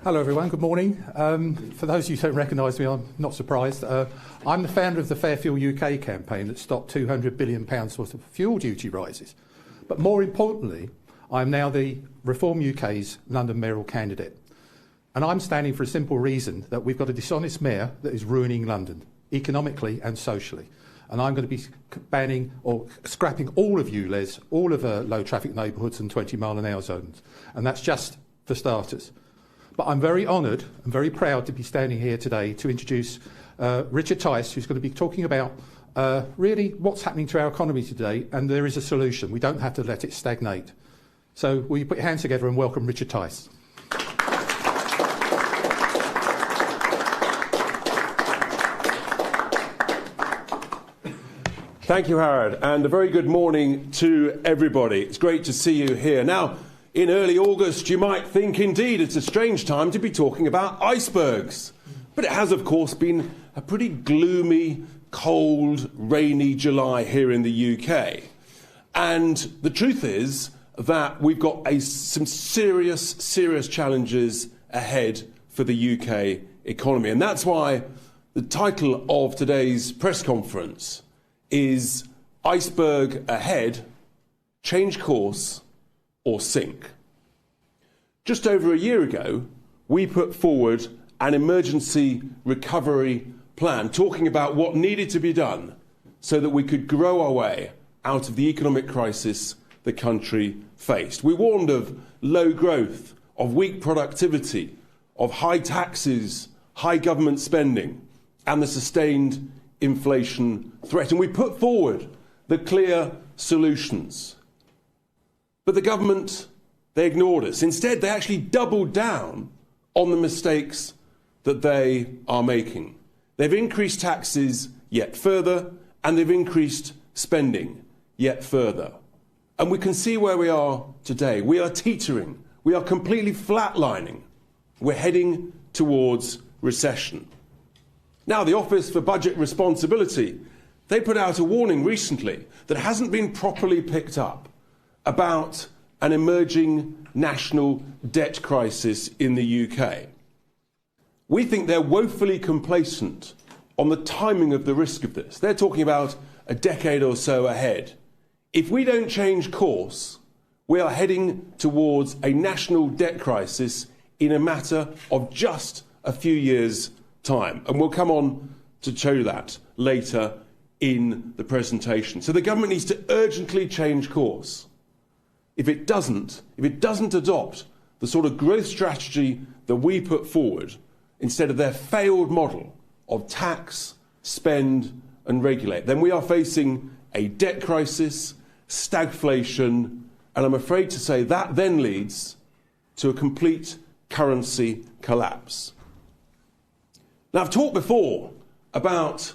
Hello everyone, good morning. For those of you who don't recognise me, I'm not surprised. I'm the founder of the Fair Fuel UK campaign that stopped £200 billion worth of fuel duty rises. But more importantly, I'm now the Reform UK's London mayoral candidate. And I'm standing for a simple reason, that we've got a dishonest mayor that is ruining London, economically and socially. And I'm going to be banning or scrapping all of ULEZ, all of low traffic neighbourhoods and 20-mile-an-hour zones. And that's just for starters. But I'm very honoured and very proud to be standing here today to introduce Richard Tice, who's going to be talking about really what's happening to our economy today, and there is a solution. We don't have to let it stagnate. So will you put your hands together and welcome Richard Tice. Thank you, Howard, and a very good morning to everybody. It's great to see you here. Now, in early August, you might think, indeed, it's a strange time to be talking about icebergs. But it has, of course, been a pretty gloomy, cold, rainy July here in the UK. And the truth is that we've got some serious challenges ahead for the UK economy. And that's why the title of today's press conference is Iceberg Ahead, Change Course or Sink. Just over a year ago, we put forward an emergency recovery plan, talking about what needed to be done so that we could grow our way out of the economic crisis the country faced. We warned of low growth, of weak productivity, of high taxes, high government spending, and the sustained inflation threat. And we put forward the clear solutions. But the government, they ignored us. Instead, they actually doubled down on the mistakes that they are making. They've increased taxes yet further, and they've increased spending yet further. And we can see where we are today. We are teetering. We are completely flatlining. We're heading towards recession. Now, the Office for Budget Responsibility, they put out a warning recently that hasn't been properly picked up about an emerging national debt crisis in the UK. We think they're woefully complacent on the timing of the risk of this. They're talking about a decade or so ahead. If we don't change course, we are heading towards a national debt crisis in a matter of just a few years' time. And we'll come on to show that later in the presentation. So the government needs to urgently change course. If it doesn't adopt the sort of growth strategy that we put forward, instead of their failed model of tax, spend and regulate, then we are facing a debt crisis, stagflation, and I'm afraid to say that then leads to a complete currency collapse. Now, I've talked before about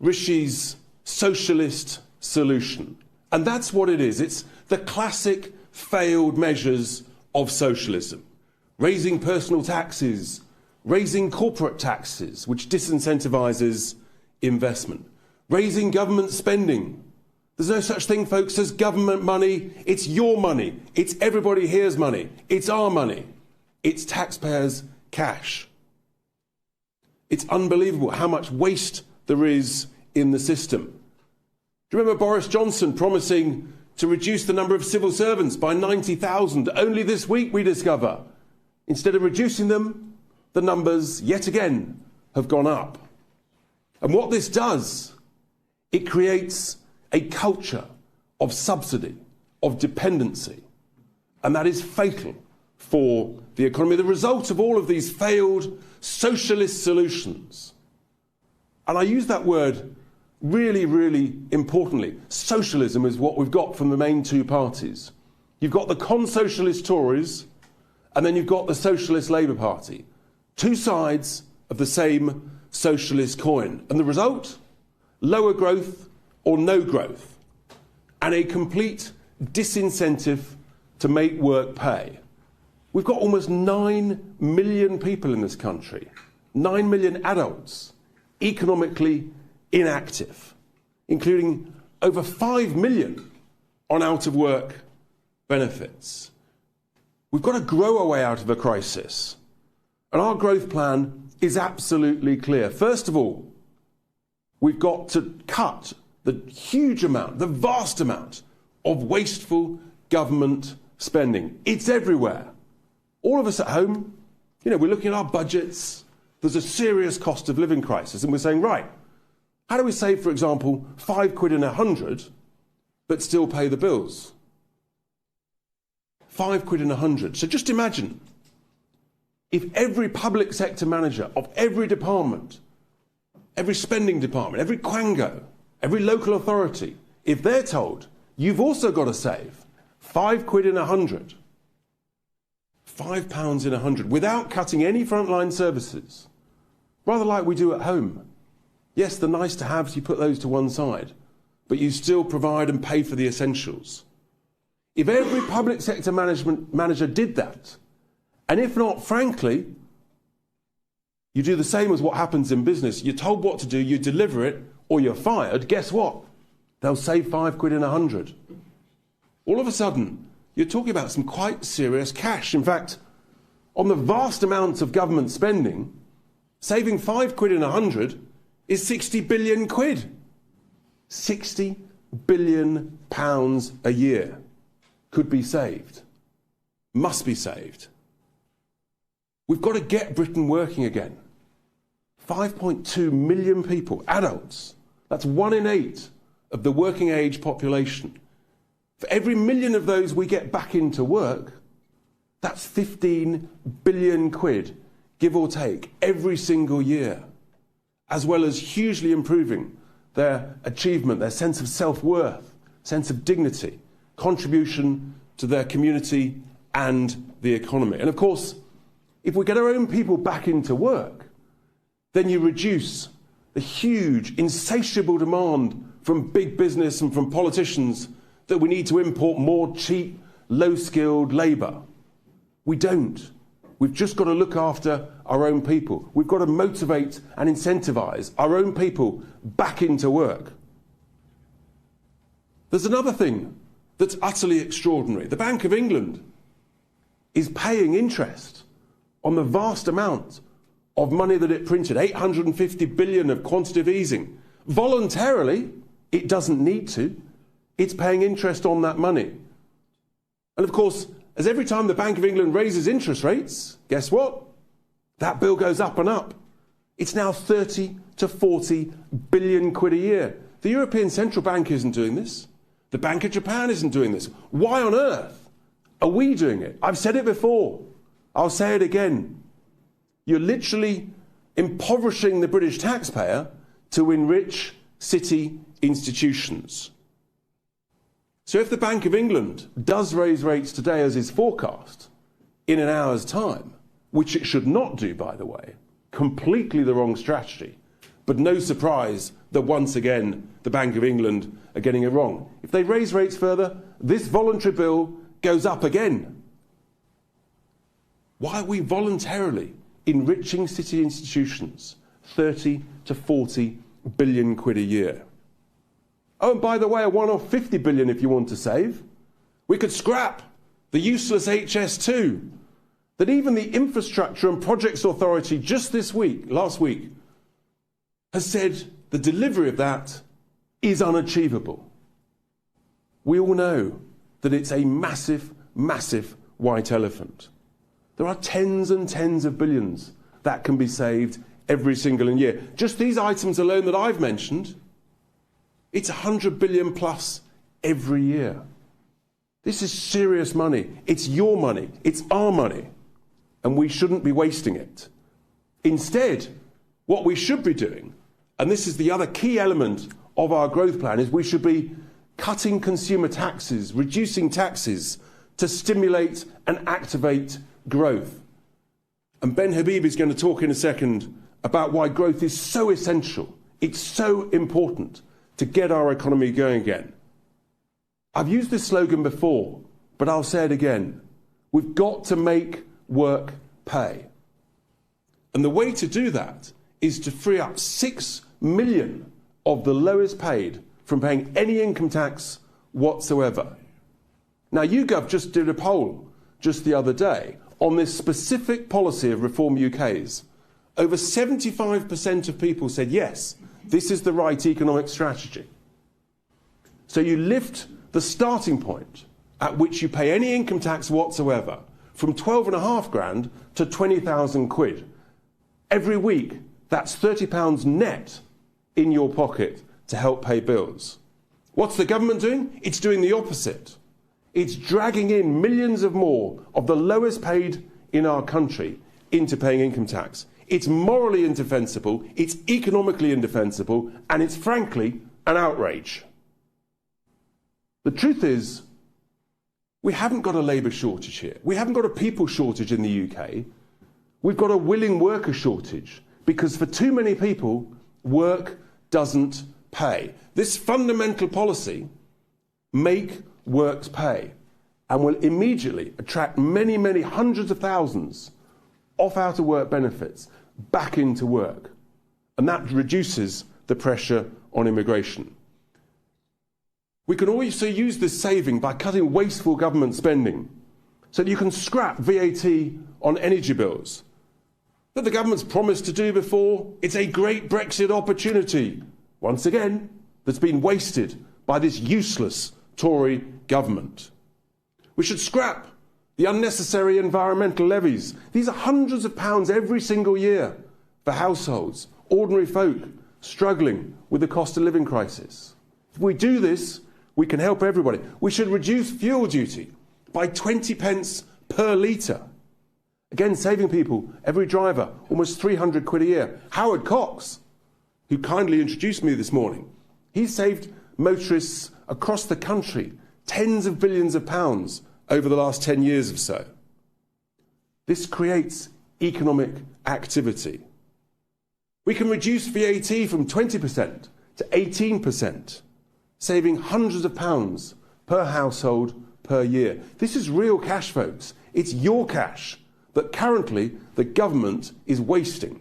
Rishi's socialist solution, and that's what it is. It's the classic failed measures of socialism. Raising personal taxes, raising corporate taxes, which disincentivises investment, raising government spending. There's no such thing, folks, as government money. It's your money. It's everybody here's money. It's our money. It's taxpayers' cash. It's unbelievable how much waste there is in the system. Do you remember Boris Johnson promising to reduce the number of civil servants by 90,000? Only this week we discover, instead of reducing them, the numbers yet again have gone up. And what this does, it creates a culture of subsidy, of dependency. And that is fatal for the economy. The result of all of these failed socialist solutions, and I use that word really, really importantly. Socialism is what we've got from the main two parties. You've got the con-socialist Tories, and then you've got the Socialist Labour Party. Two sides of the same socialist coin. And the result? Lower growth or no growth, and a complete disincentive to make work pay. We've got almost 9 million people in this country, 9 million adults, economically inactive, including over 5 million on out-of-work benefits. We've got to grow our way out of a crisis. And our growth plan is absolutely clear. First of all, we've got to cut the huge amount, the vast amount of wasteful government spending. It's everywhere. All of us at home, we're looking at our budgets. There's a serious cost of living crisis, and we're saying, right, how do we save, for example, £5 in 100, but still pay the bills? £5 in 100. So just imagine if every public sector manager of every department, every spending department, every quango, every local authority, if they're told, you've also got to save £5 in 100, £5 in 100, without cutting any frontline services, rather like we do at home. Yes, the nice to haves, you put those to one side, but you still provide and pay for the essentials. If every public sector manager did that, and if not, frankly, you do the same as what happens in business. You're told what to do, you deliver it, or you're fired. Guess what? They'll save £5 in 100. All of a sudden, you're talking about some quite serious cash. In fact, on the vast amount of government spending, saving £5 in 100 is 60 billion quid. 60 billion pounds a year could be saved. Must be saved. We've got to get Britain working again. 5.2 million people, adults, that's 1 in 8 of the working age population. For every million of those we get back into work, that's 15 billion quid, give or take, every single year, as well as hugely improving their achievement, their sense of self-worth, sense of dignity, contribution to their community and the economy. And of course, if we get our own people back into work, then you reduce the huge, insatiable demand from big business and from politicians that we need to import more cheap, low-skilled labour. We don't. We've just got to look after our own people. We've got to motivate and incentivise our own people back into work. There's another thing that's utterly extraordinary. The Bank of England is paying interest on the vast amount of money that it printed, 850 billion of quantitative easing. Voluntarily, it doesn't need to. It's paying interest on that money. And of course, as every time the Bank of England raises interest rates, guess what? That bill goes up and up. It's now 30 to 40 billion quid a year. The European Central Bank isn't doing this. The Bank of Japan isn't doing this. Why on earth are we doing it? I've said it before. I'll say it again. You're literally impoverishing the British taxpayer to enrich city institutions. So if the Bank of England does raise rates today as is forecast, in an hour's time, which it should not do, by the way, completely the wrong strategy, but no surprise that once again the Bank of England are getting it wrong. If they raise rates further, this voluntary bill goes up again. Why are we voluntarily enriching city institutions 30 to 40 billion quid a year? Oh, and by the way, a one-off 50 billion if you want to save. We could scrap the useless HS2 that even the Infrastructure and Projects Authority just last week, has said the delivery of that is unachievable. We all know that it's a massive, massive white elephant. There are tens and tens of billions that can be saved every single year. Just these items alone that I've mentioned, it's 100 billion plus every year. This is serious money. It's your money. It's our money. And we shouldn't be wasting it. Instead, what we should be doing, and this is the other key element of our growth plan, is we should be cutting consumer taxes, reducing taxes to stimulate and activate growth. And Ben Habib is going to talk in a second about why growth is so essential. It's so important to get our economy going again. I've used this slogan before, but I'll say it again. We've got to make work pay. And the way to do that is to free up 6 million of the lowest paid from paying any income tax whatsoever. Now, YouGov just did a poll just the other day on this specific policy of Reform UK's, over 75% of people said, yes, this is the right economic strategy. So you lift the starting point at which you pay any income tax whatsoever from 12.5 grand to 20,000 quid. Every week, that's £30 net in your pocket to help pay bills. What's the government doing? It's doing the opposite. It's dragging in millions of more of the lowest paid in our country into paying income tax. It's morally indefensible, it's economically indefensible, and it's frankly an outrage. The truth is, we haven't got a labour shortage here. We haven't got a people shortage in the UK. We've got a willing worker shortage because for too many people, work doesn't pay. This fundamental policy, make works pay, and will immediately attract many, many hundreds of thousands off out-of-work benefits back into work. And that reduces the pressure on immigration. We can also use this saving by cutting wasteful government spending so that you can scrap VAT on energy bills that the government's promised to do before. It's a great Brexit opportunity, once again, that's been wasted by this useless Tory government. We should scrap the unnecessary environmental levies. These are hundreds of pounds every single year for households, ordinary folk struggling with the cost of living crisis. If we do this, we can help everybody. We should reduce fuel duty by 20 pence per litre. Again, saving people, every driver, almost 300 quid a year. Howard Cox, who kindly introduced me this morning, he saved motorists across the country tens of billions of pounds over the last 10 years or so. This creates economic activity. We can reduce VAT from 20% to 18%, saving hundreds of pounds per household per year. This is real cash, folks. It's your cash that currently the government is wasting.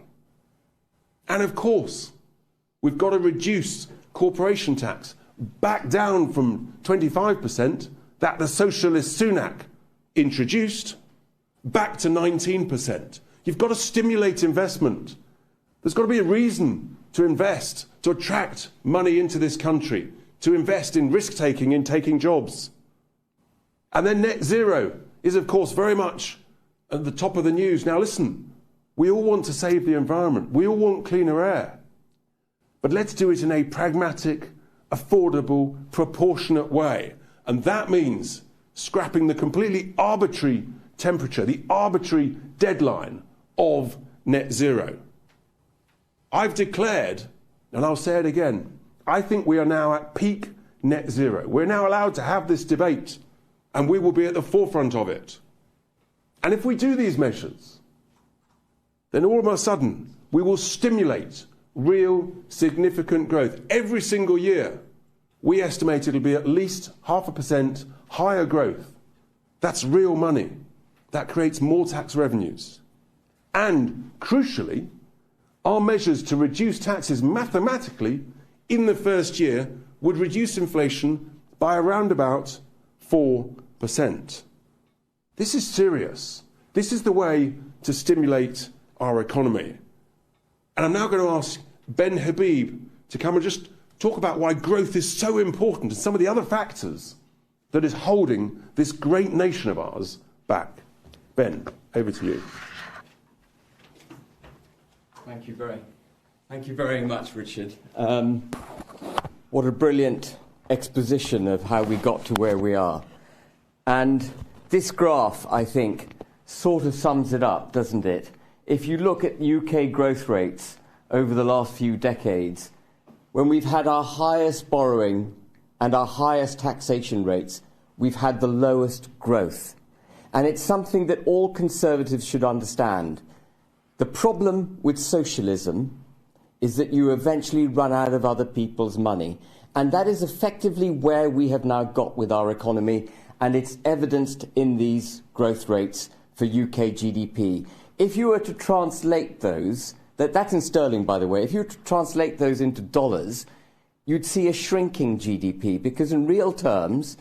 And of course, we've got to reduce corporation tax back down from 25% that the socialist Sunak introduced, back to 19%. You've got to stimulate investment. There's got to be a reason to invest, to attract money into this country, to invest in risk-taking, in taking jobs. And then net zero is, of course, very much at the top of the news. Now listen, we all want to save the environment. We all want cleaner air. But let's do it in a pragmatic, affordable, proportionate way. And that means scrapping the completely arbitrary temperature, the arbitrary deadline of net zero. I've declared, and I'll say it again, I think we are now at peak net zero. We're now allowed to have this debate, and we will be at the forefront of it. And if we do these measures, then all of a sudden we will stimulate real significant growth. Every single year, we estimate it'll be at least 0.5% higher growth. That's real money. That creates more tax revenues. And crucially, our measures to reduce taxes mathematically in the first year would reduce inflation by around about 4%. This is serious. This is the way to stimulate our economy. And I'm now going to ask Ben Habib to come and just talk about why growth is so important and some of the other factors that is holding this great nation of ours back. Ben, over to you. Thank you very much, Richard. What a brilliant exposition of how we got to where we are. And this graph, I think, sort of sums it up, doesn't it? If you look at UK growth rates over the last few decades, when we've had our highest borrowing and our highest taxation rates, we've had the lowest growth. And it's something that all Conservatives should understand. The problem with socialism is that you eventually run out of other people's money. And that is effectively where we have now got with our economy, and it's evidenced in these growth rates for UK GDP. If you were to translate those, that's in sterling, by the way, if you were to translate those into dollars, you'd see a shrinking GDP, because in real terms,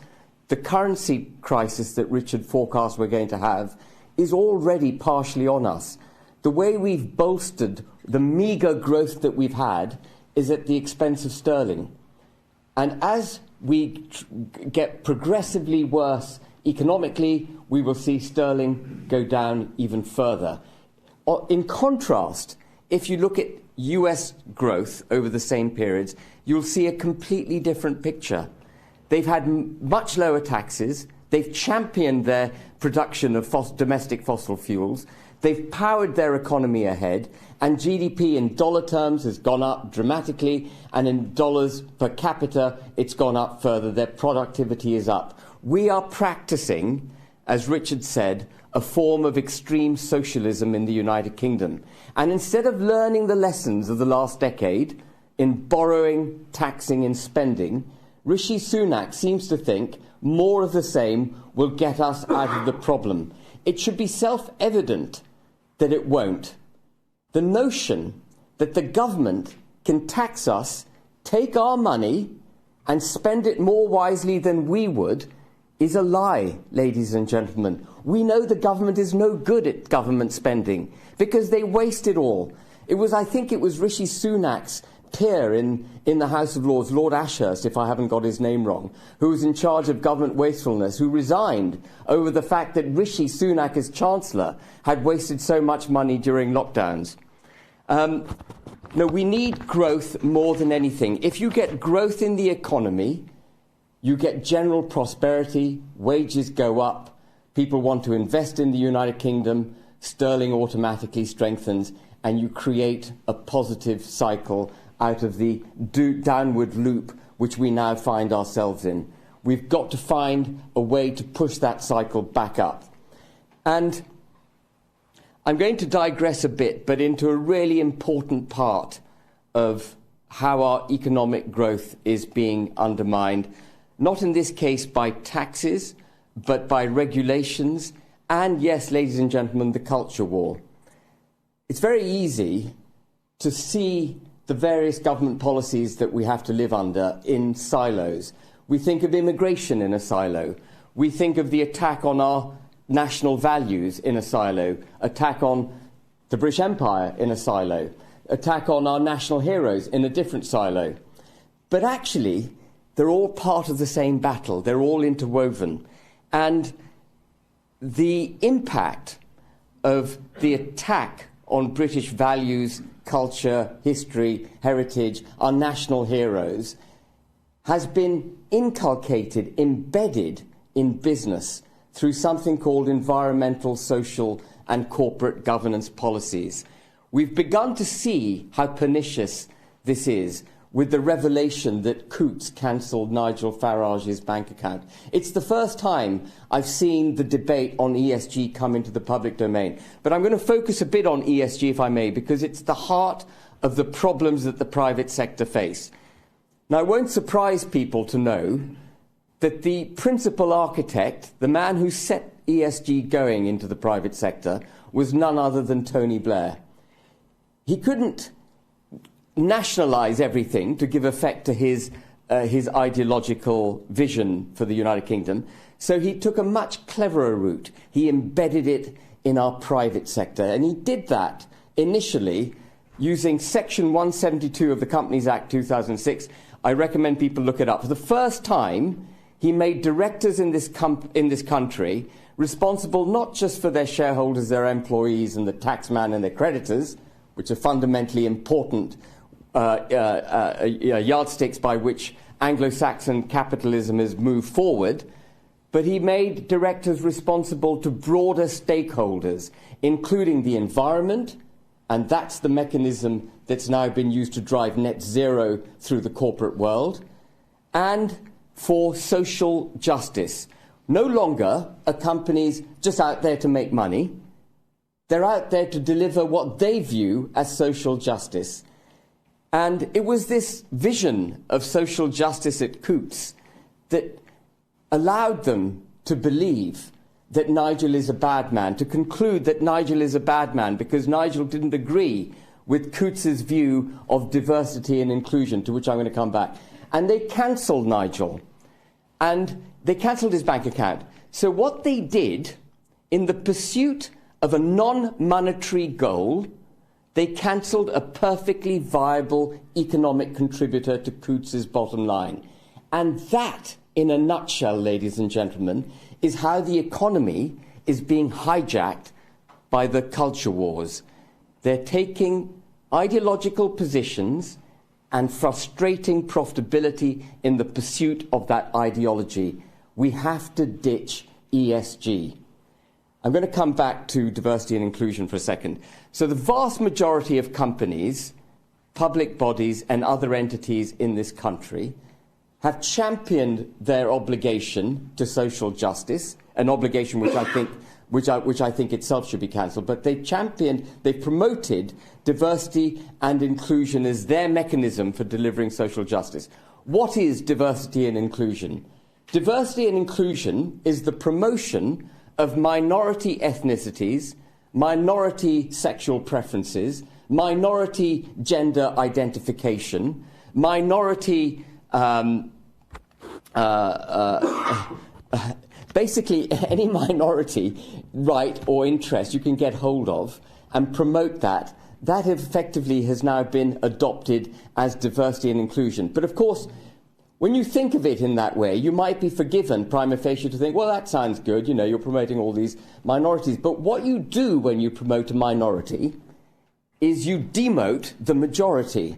the currency crisis that Richard forecast we're going to have is already partially on us. The way we've bolstered the meagre growth that we've had is at the expense of sterling. And as we get progressively worse economically, we will see sterling go down even further. In contrast, if you look at US growth over the same periods, you'll see a completely different picture. They've had much lower taxes. They've championed their production of domestic fossil fuels. They've powered their economy ahead, and GDP in dollar terms has gone up dramatically, and in dollars per capita, it's gone up further. Their productivity is up. We are practicing, as Richard said, a form of extreme socialism in the United Kingdom. And instead of learning the lessons of the last decade in borrowing, taxing and spending, Rishi Sunak seems to think more of the same will get us out of the problem. It should be self-evident that it won't. The notion that the government can tax us, take our money and spend it more wisely than we would is a lie, ladies and gentlemen. We know the government is no good at government spending because they waste it all. I think it was Rishi Sunak's peer in the House of Lords, Lord Ashurst, if I haven't got his name wrong, who was in charge of government wastefulness, who resigned over the fact that Rishi Sunak, as Chancellor, had wasted so much money during lockdowns. No, we need growth more than anything. If you get growth in the economy, you get general prosperity, wages go up, people want to invest in the United Kingdom, sterling automatically strengthens, and you create a positive cycle out of the downward loop which we now find ourselves in. We've got to find a way to push that cycle back up. And I'm going to digress a bit, but into a really important part of how our economic growth is being undermined, not in this case by taxes, but by regulations, and yes, ladies and gentlemen, the culture war. It's very easy to see the various government policies that we have to live under in silos. We think of immigration in a silo. We think of the attack on our national values in a silo, attack on the British Empire in a silo, attack on our national heroes in a different silo. But actually, they're all part of the same battle. They're all interwoven. And the impact of the attack on British values, culture, history, heritage, our national heroes, has been inculcated, embedded in business through something called environmental, social and corporate governance policies. We've begun to see how pernicious this is with the revelation that Coutts cancelled Nigel Farage's bank account. It's the first time I've seen the debate on ESG come into the public domain. But I'm going to focus a bit on ESG, if I may, because it's the heart of the problems that the private sector face. Now, it won't surprise people to know that the principal architect, the man who set ESG going into the private sector, was none other than Tony Blair. He couldn't nationalise everything to give effect to his ideological vision for the United Kingdom. So he took a much cleverer route. He embedded it in our private sector. And he did that initially using Section 172 of the Companies Act 2006. I recommend people look it up. For the first time, he made directors in this country responsible not just for their shareholders, their employees and the taxman and their creditors, which are fundamentally important yardsticks by which Anglo-Saxon capitalism has moved forward, but he made directors responsible to broader stakeholders, including the environment, and that's the mechanism that's now been used to drive net zero through the corporate world, and for social justice. No longer are companies just out there to make money. They're out there to deliver what they view as social justice. And it was this vision of social justice at Coutts that allowed them to believe that Nigel is a bad man, to conclude that Nigel is a bad man because Nigel didn't agree with Coutts's view of diversity and inclusion, to which I'm going to come back. And they cancelled Nigel. And they cancelled his bank account. So what they did in the pursuit of a non-monetary goal, they cancelled a perfectly viable economic contributor to Coutts's bottom line. And that, in a nutshell, ladies and gentlemen, is how the economy is being hijacked by the culture wars. They're taking ideological positions and frustrating profitability in the pursuit of that ideology. We have to ditch ESG. I'm going to come back to diversity and inclusion for a second. So the vast majority of companies, public bodies and other entities in this country have championed their obligation to social justice, an obligation which I think itself should be cancelled, but they've promoted diversity and inclusion as their mechanism for delivering social justice. What is diversity and inclusion? Diversity and inclusion is the promotion of minority ethnicities, minority sexual preferences, minority gender identification, minority basically any minority right or interest you can get hold of and promote that. That effectively has now been adopted as diversity and inclusion. But of course, when you think of it in that way, you might be forgiven prima facie to think, well, that sounds good, you know, you're promoting all these minorities. But what you do when you promote a minority is you demote the majority.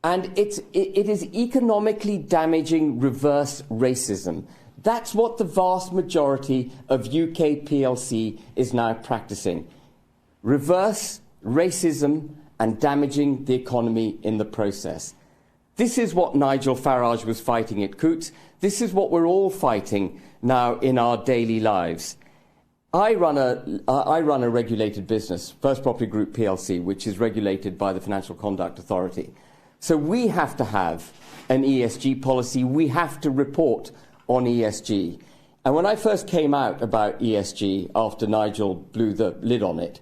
And it is economically damaging reverse racism. That's what the vast majority of UK PLC is now practicing. Reverse racism and damaging the economy in the process. This is what Nigel Farage was fighting at Coutts. This is what we're all fighting now in our daily lives. I run a regulated business, First Property Group PLC, which is regulated by the Financial Conduct Authority. So we have to have an ESG policy. We have to report on ESG. And when I first came out about ESG after Nigel blew the lid on it,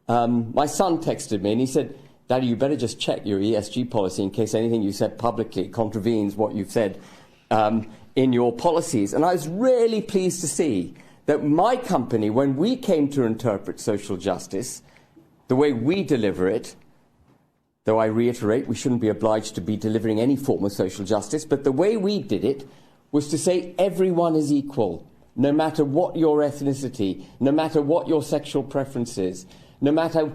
my son texted me and he said, Daddy, you better just check your ESG policy in case anything you said publicly contravenes what you've said in your policies. And I was really pleased to see that my company, when we came to interpret social justice, the way we deliver it, though I reiterate we shouldn't be obliged to be delivering any form of social justice, but the way we did it was to say everyone is equal, no matter what your ethnicity, no matter what your sexual preference is, no matter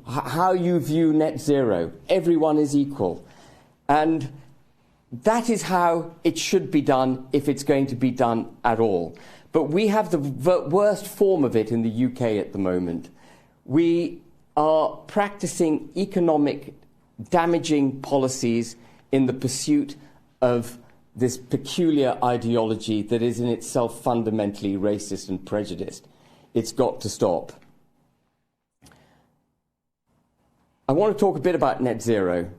how you view net zero, everyone is equal. And that is how it should be done if it's going to be done at all. But we have the worst form of it in the UK at the moment. We are practicing economic damaging policies in the pursuit of this peculiar ideology that is in itself fundamentally racist and prejudiced. It's got to stop. I want to talk a bit about net zero.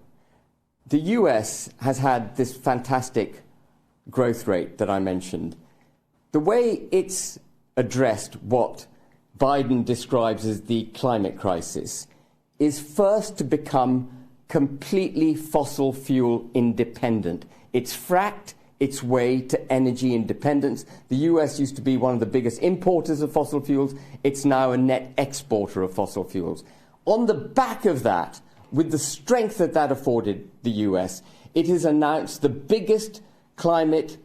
The US has had this fantastic growth rate that I mentioned. The way it's addressed what Biden describes as the climate crisis is first to become completely fossil fuel independent. It's fracked its way to energy independence. The US used to be one of the biggest importers of fossil fuels. It's now a net exporter of fossil fuels. On the back of that, with the strength that that afforded the US, it has announced the biggest climate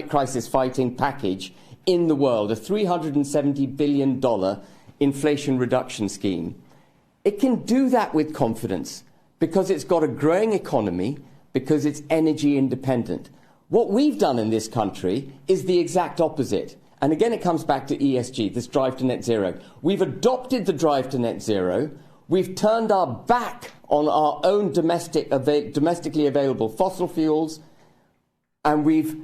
crisis fighting package in the world, a $370 billion inflation reduction scheme. It can do that with confidence because it's got a growing economy, because it's energy independent. What we've done in this country is the exact opposite. And again, it comes back to ESG, this drive to net zero. We've adopted the drive to net zero. We've turned our back on our own domestically available fossil fuels. And we've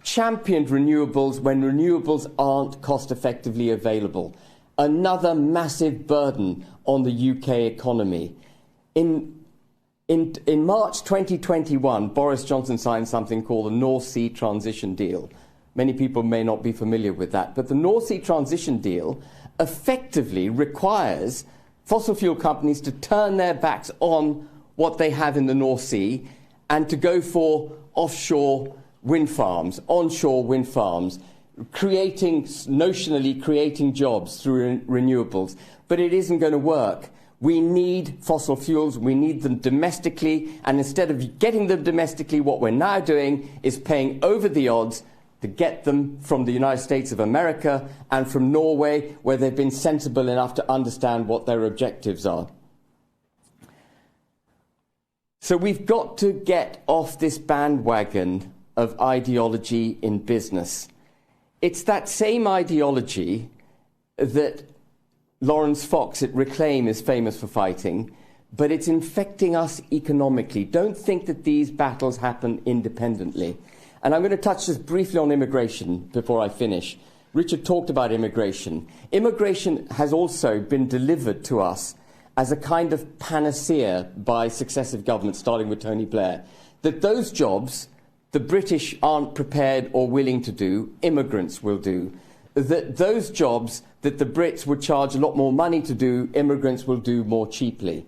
championed renewables when renewables aren't cost effectively available. Another massive burden on the UK economy. In March 2021, Boris Johnson signed something called the North Sea Transition Deal. Many people may not be familiar with that, but the North Sea Transition Deal effectively requires fossil fuel companies to turn their backs on what they have in the North Sea and to go for offshore wind farms, onshore wind farms, notionally creating jobs through renewables, but it isn't going to work. We need fossil fuels, we need them domestically, and instead of getting them domestically, what we're now doing is paying over the odds to get them from the United States of America and from Norway, where they've been sensible enough to understand what their objectives are. So we've got to get off this bandwagon of ideology in business. It's that same ideology that Laurence Fox at Reclaim is famous for fighting, but it's infecting us economically. Don't think that these battles happen independently. And I'm going to touch just briefly on immigration before I finish. Richard talked about immigration. Immigration has also been delivered to us as a kind of panacea by successive governments, starting with Tony Blair, that those jobs the British aren't prepared or willing to do, immigrants will do. That those jobs that the Brits would charge a lot more money to do, immigrants will do more cheaply.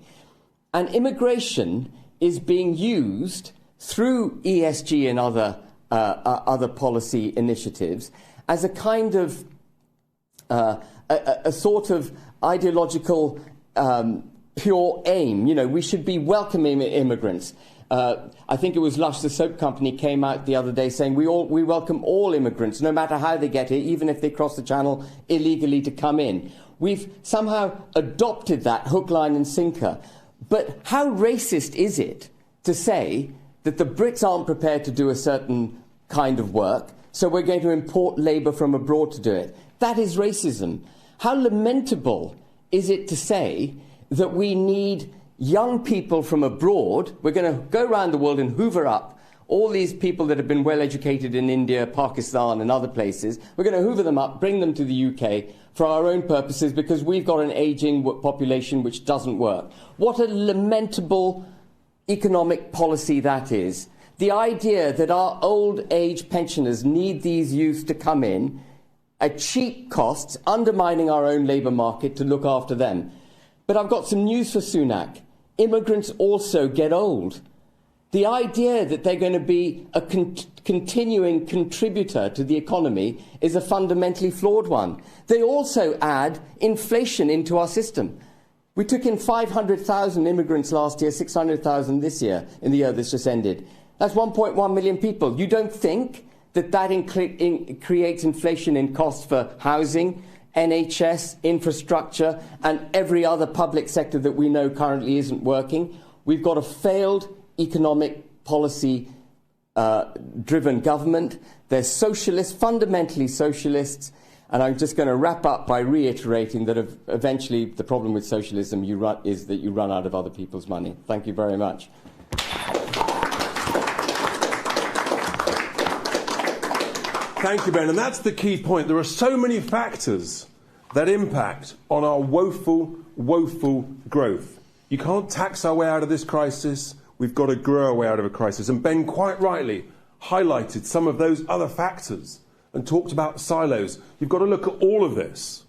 And immigration is being used through ESG and other policy initiatives as a kind of a sort of ideological pure aim. You know, we should be welcoming immigrants. I think it was Lush, the soap company, came out the other day saying we welcome all immigrants, no matter how they get here, even if they cross the channel illegally to come in. We've somehow adopted that hook, line and sinker. But how racist is it to say that the Brits aren't prepared to do a certain kind of work, so we're going to import labour from abroad to do it? That is racism. How lamentable is it to say that we need young people from abroad? We're going to go around the world and hoover up all these people that have been well educated in India, Pakistan and other places. We're going to hoover them up, bring them to the UK for our own purposes because we've got an ageing population which doesn't work. What a lamentable economic policy that is. The idea that our old age pensioners need these youth to come in at cheap costs, undermining our own labour market to look after them. But I've got some news for Sunak. Immigrants also get old. The idea that they're going to be a continuing contributor to the economy is a fundamentally flawed one. They also add inflation into our system. We took in 500,000 immigrants last year, 600,000 this year, in the year that's just ended. That's 1.1 million people. You don't think that creates inflation in costs for housing, NHS, infrastructure, and every other public sector that we know currently isn't working? We've got a failed economic policy driven government. They're socialists, fundamentally socialists. And I'm just going to wrap up by reiterating that eventually the problem with socialism is that you run out of other people's money. Thank you very much. Thank you, Ben. And that's the key point. There are so many factors that impact on our woeful, woeful growth. You can't tax our way out of this crisis. We've got to grow our way out of a crisis. And Ben quite rightly highlighted some of those other factors and talked about silos. You've got to look at all of this.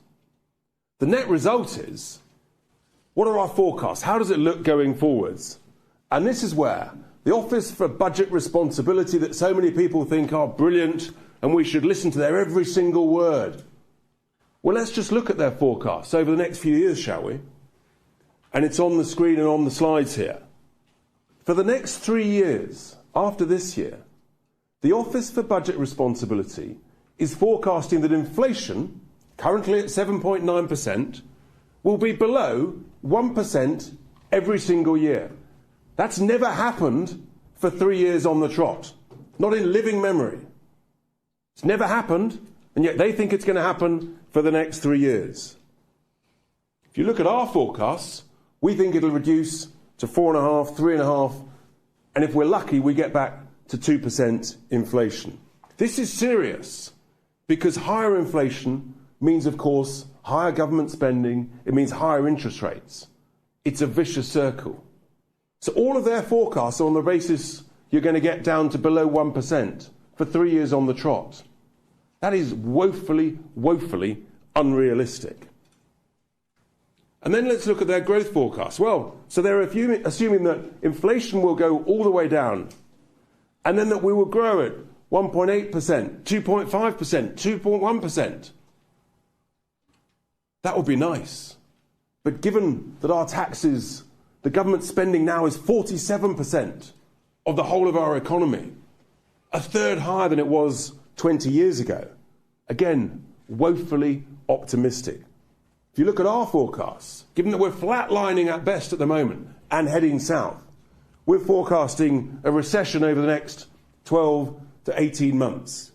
The net result is, what are our forecasts? How does it look going forwards? And this is where the Office for Budget Responsibility, that so many people think are brilliant and we should listen to their every single word. Well, let's just look at their forecasts over the next few years, shall we? And it's on the screen and on the slides here. For the next 3 years, after this year, the Office for Budget Responsibility is forecasting that inflation, currently at 7.9%, will be below 1% every single year. That's never happened for 3 years on the trot. Not in living memory. It's never happened, and yet they think it's going to happen for the next 3 years. If you look at our forecasts, we think it'll reduce to 4.5%, 3.5%, and if we're lucky, we get back to 2% inflation. This is serious, because higher inflation means, of course, higher government spending. It means higher interest rates. It's a vicious circle. So all of their forecasts are on the basis you're going to get down to below 1% for 3 years on the trot. That is woefully, woefully unrealistic. And then let's look at their growth forecast. Well, so they're assuming that inflation will go all the way down, and then that we will grow at 1.8%, 2.5%, 2.1%. That would be nice. But given that our taxes, the government spending now is 47% of the whole of our economy, a third higher than it was 20 years ago, again, woefully optimistic. If you look at our forecasts, given that we're flatlining at best at the moment and heading south, we're forecasting a recession over the next 12 to 18 months,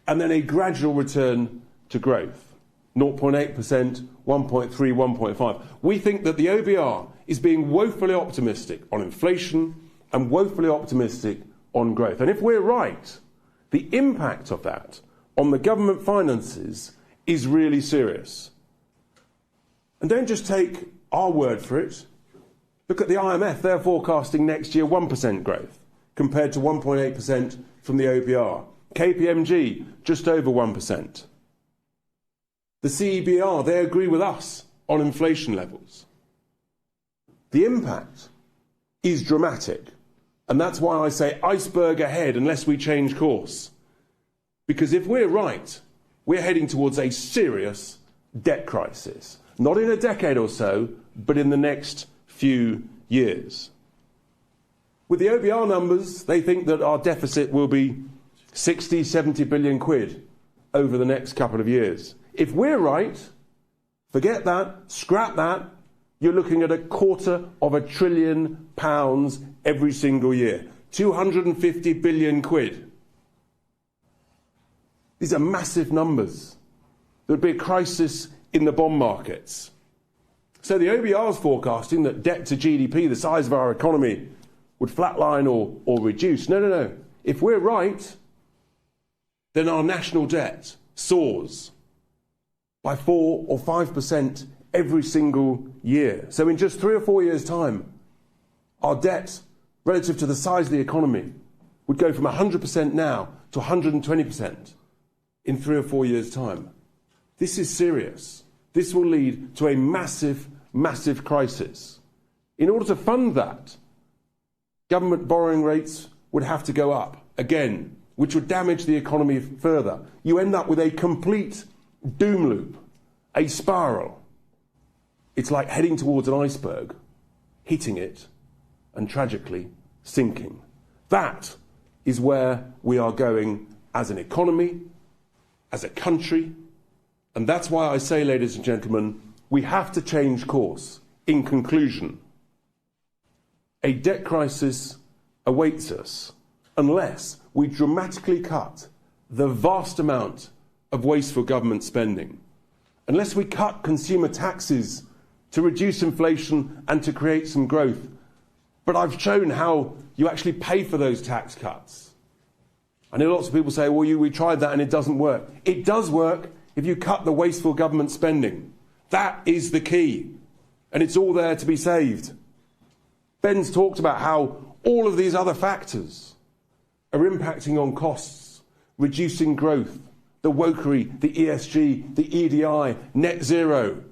and then a gradual return to growth, 0.8%, 1.3, 1.5. We think that the OBR is being woefully optimistic on inflation and woefully optimistic on growth. And if we're right, the impact of that on the government finances is really serious. And don't just take our word for it. Look at the IMF. They're forecasting next year 1% growth compared to 1.8% from the OBR. KPMG, just over 1%. The CEBR, they agree with us on inflation levels. The impact is dramatic. And that's why I say iceberg ahead unless we change course. Because if we're right, we're heading towards a serious debt crisis. Not in a decade or so, but in the next few years. With the OBR numbers, they think that our deficit will be 60, 70 billion quid over the next couple of years. If we're right, forget that, scrap that, you're looking at £250 billion every single year. 250 billion quid. These are massive numbers. There would be a crisis in the bond markets. So the OBR is forecasting that debt to GDP, the size of our economy, would flatline or reduce. No. If we're right, then our national debt soars by 4 or 5% every single year. So in just 3 or 4 years' time, our debt relative to the size of the economy would go from 100% now to 120% in 3 or 4 years' time. This is serious. This will lead to a massive, massive crisis. In order to fund that, government borrowing rates would have to go up again, which would damage the economy further. You end up with a complete doom loop, a spiral. It's like heading towards an iceberg, hitting it, and tragically sinking. That is where we are going as an economy, as a country, and that's why I say, ladies and gentlemen, we have to change course. In conclusion, a debt crisis awaits us unless we dramatically cut the vast amount of wasteful government spending, unless we cut consumer taxes to reduce inflation and to create some growth. But I've shown how you actually pay for those tax cuts. I know lots of people say, well, we tried that and it doesn't work. It does work if you cut the wasteful government spending. That is the key. And it's all there to be saved. Ben's talked about how all of these other factors are impacting on costs, reducing growth, the wokery, the ESG, the EDI, net zero.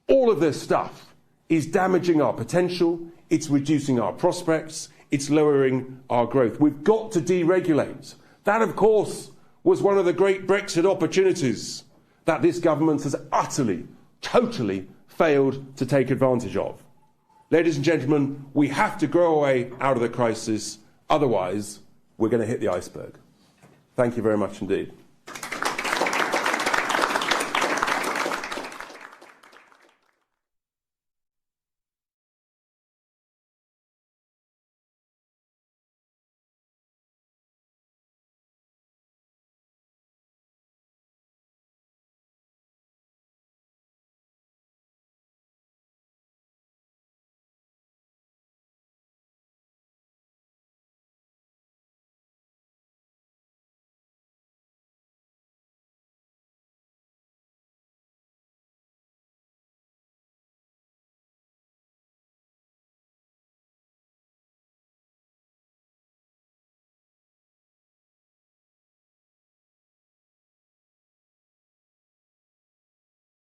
All of this stuff is damaging our potential, it's reducing our prospects, it's lowering our growth. We've got to deregulate. That, of course, was one of the great Brexit opportunities that this government has utterly, totally failed to take advantage of. Ladies and gentlemen, we have to grow our way out of the crisis, otherwise we're going to hit the iceberg. Thank you very much indeed.